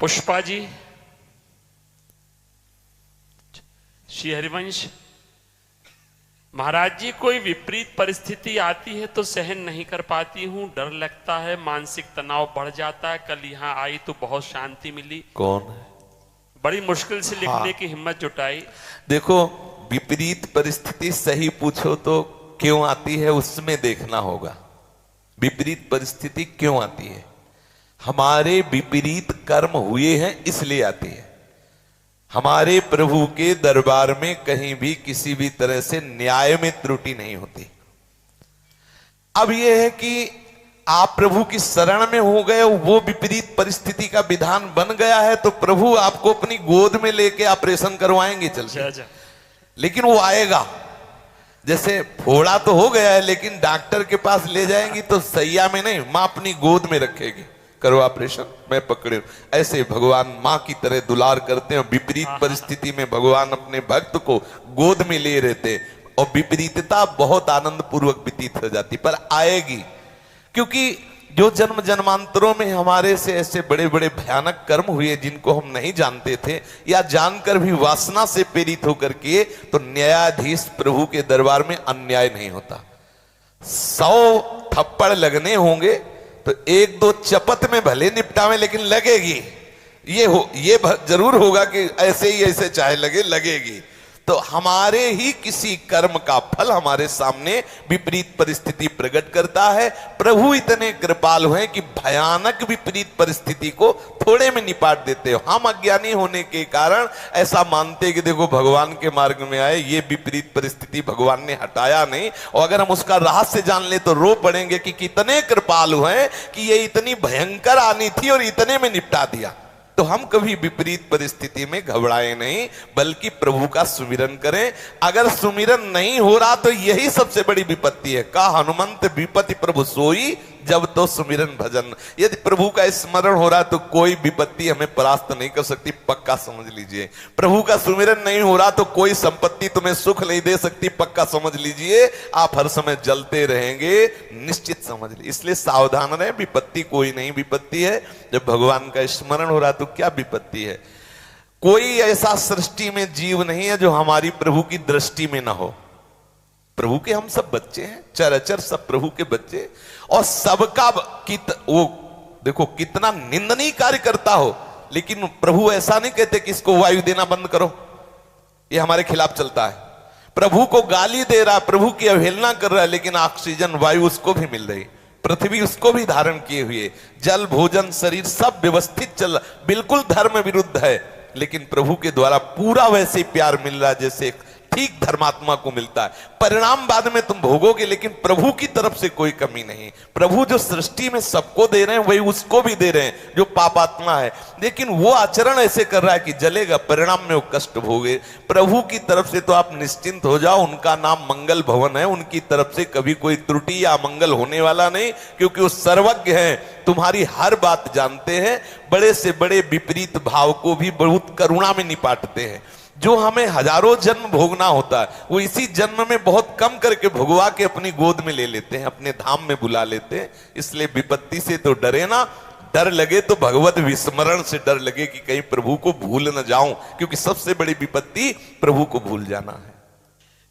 पुष्पा जी, श्री हरिवंश महाराज जी, कोई विपरीत परिस्थिति आती है तो सहन नहीं कर पाती हूँ, डर लगता है, मानसिक तनाव बढ़ जाता है। कल यहाँ आई तो बहुत शांति मिली। कौन है? बड़ी मुश्किल से लिखने की हिम्मत जुटाई। देखो, विपरीत परिस्थिति सही पूछो तो क्यों आती है उसमें देखना होगा। विपरीत परिस्थिति क्यों आती है? हमारे विपरीत कर्म हुए हैं इसलिए आती है। हमारे प्रभु के दरबार में कहीं भी किसी भी तरह से न्याय में त्रुटि नहीं होती। अब यह है कि आप प्रभु की शरण में हो गए, वो विपरीत परिस्थिति का विधान बन गया है तो प्रभु आपको अपनी गोद में लेके ऑपरेशन करवाएंगे चल के। लेकिन वो आएगा। जैसे फोड़ा तो हो गया है लेकिन डॉक्टर के पास ले जाएंगी तो सैया में नहीं, मां अपनी गोद में रखेगी, करो ऑपरेशन, मैं पकड़े। ऐसे भगवान मां की तरह दुलार करते हैं। विपरीत परिस्थिति में भगवान अपने भक्त को गोद में ले रहते और विपरीतता बहुत आनंद पूर्वक व्यतीत हो जाती, पर आएगी। क्योंकि जो जन्म जन्मांतरों में हमारे से ऐसे बड़े बड़े भयानक कर्म हुए जिनको हम नहीं जानते थे या जानकर भी वासना से प्रेरित होकर किए, तो न्यायाधीश प्रभु के दरबार में अन्याय नहीं होता। 100 थप्पड़ लगने होंगे तो 1-2 चपत में भले निपटावे लेकिन लगेगी। ये जरूर होगा कि ऐसे ही ऐसे चाहे लगेगी। तो हमारे ही किसी कर्म का फल हमारे सामने विपरीत परिस्थिति प्रकट करता है। प्रभु इतने कृपालु हैं कि भयानक विपरीत परिस्थिति को थोड़े में निपाट देते हो। हम अज्ञानी होने के कारण ऐसा मानते कि देखो भगवान के मार्ग में आए, ये विपरीत परिस्थिति भगवान ने हटाया नहीं, और अगर हम उसका रहस्य जान ले तो रो पड़ेंगे कि कितने कृपालु हैं कि ये इतनी भयंकर आनी थी और इतने में निपटा दिया। तो हम कभी विपरीत परिस्थिति में घबराए नहीं, बल्कि प्रभु का सुमिरन करें। अगर सुमिरन नहीं हो रहा तो यही सबसे बड़ी विपत्ति है। का हनुमंत विपत्ति प्रभु सोई, जब तो सुमिरन भजन। यदि प्रभु का स्मरण हो रहा तो कोई विपत्ति हमें परास्त नहीं कर सकती, पक्का समझ लीजिए। प्रभु का सुमिरन नहीं हो रहा तो कोई संपत्ति तुम्हें सुख नहीं दे सकती, पक्का समझ लीजिए। आप हर समय जलते रहेंगे, निश्चित समझ लीजिए। इसलिए सावधान रहे, विपत्ति कोई नहीं विपत्ति है। जब भगवान का स्मरण हो रहा तो क्या विपत्ति है? कोई ऐसा सृष्टि में जीव नहीं है जो हमारी प्रभु की दृष्टि में ना हो। प्रभु के हम सब बच्चे हैं, चराचर सब प्रभु के बच्चे, और सबका वो देखो कितना निंदनीय कार्य करता हो, लेकिन प्रभु ऐसा नहीं कहते कि इसको वायु देना बंद करो, ये हमारे खिलाफ चलता है। प्रभु को गाली दे रहा, प्रभु की अवहेलना कर रहा है, लेकिन ऑक्सीजन वायु उसको भी मिल रही, पृथ्वी उसको भी धारण किए हुए, जल भोजन शरीर सब व्यवस्थित चल, बिल्कुल धर्म विरुद्ध है, लेकिन प्रभु के द्वारा पूरा वैसे प्यार मिल रहा है जैसे ठीक धर्मात्मा को मिलता है। परिणाम बाद में तुम भोगोगे, लेकिन प्रभु की तरफ से कोई कमी नहीं। प्रभु जो सृष्टि में सबको दे रहे हैं वही उसको भी दे रहे हैं जो पापात्मा है, लेकिन वो आचरण ऐसे कर रहा है कि जलेगा, परिणाम में वो कष्ट भोगे। प्रभु की तरफ से तो आप निश्चिंत हो जाओ, उनका नाम मंगल भवन है, उनकी तरफ से कभी कोई त्रुटि या मंगल होने वाला नहीं, क्योंकि वो सर्वज्ञ हैं, तुम्हारी हर बात जानते हैं। बड़े से बड़े विपरीत भाव को भी बहुत करुणा में निपाटते हैं। जो हमें हजारों जन्म भोगना होता है वो इसी जन्म में बहुत कम करके भुगवा के अपनी गोद में ले लेते हैं, अपने धाम में बुला लेते हैं। इसलिए विपत्ति से तो डरे ना, डर लगे तो भगवत विस्मरण से डर लगे कि कहीं प्रभु को भूल न जाऊं, क्योंकि सबसे बड़ी विपत्ति प्रभु को भूल जाना है।